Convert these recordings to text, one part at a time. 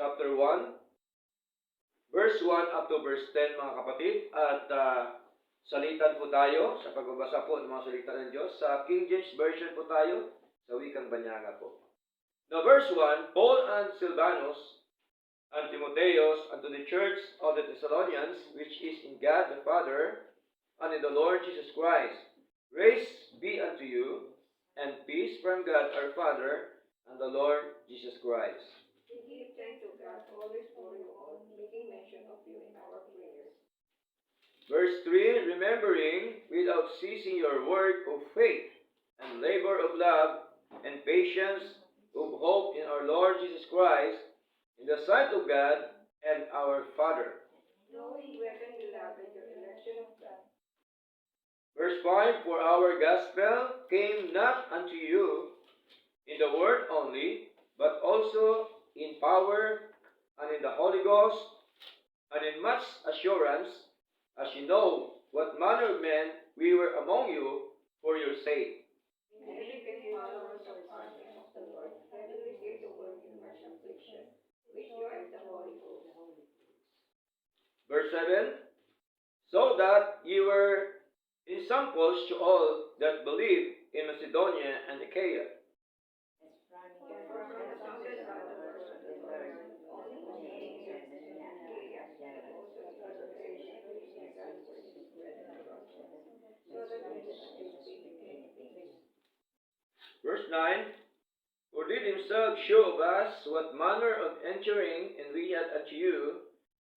chapter 1, verse 1 up to verse 10, mga kapatid. At salitan po tayo sa pagbabasa po ng mga salita ng Diyos. Sa King James Version po tayo, sa wikang Banyaga po. Now, verse 1, Paul and Silvanus and Timotheus unto the church of the Thessalonians, which is in God the Father, and in the Lord Jesus Christ. Grace be unto you, and peace from God our Father, and the Lord Jesus Christ. We give thanks to God always for you all, making mention of you in our prayers. Verse 3, remembering without ceasing your work of faith, and labor of love, and patience of hope in our Lord Jesus Christ, in the sight of God and our Father. Knowing, brethren, beloved, your election of God. Verse 5, for our gospel came not unto you in the word only, but also in power and in the Holy Ghost, and in much assurance, as you know what manner of men we were among you for your sake. Many faithful followers of us and of the Lord, having received the word in much affliction, which joy of the Holy Ghost. Verse 7, so that ye were ensamples to all that believe in Macedonia and Achaia. Verse 9, who did himself show of us what manner of entering and we had unto you,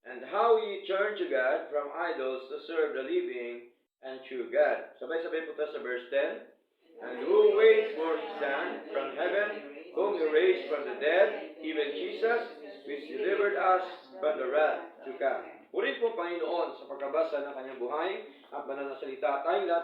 and how ye turned to God from idols to serve the living and true God. Sabay-sabay po tayo sa verse 10. And who waits for his Son from heaven, whom he raised from the dead, even Jesus, which delivered us from the wrath to come. Purihin po Panginoon sa pagkabasa ng kanyang buhay at banal na salita. Tayong lahat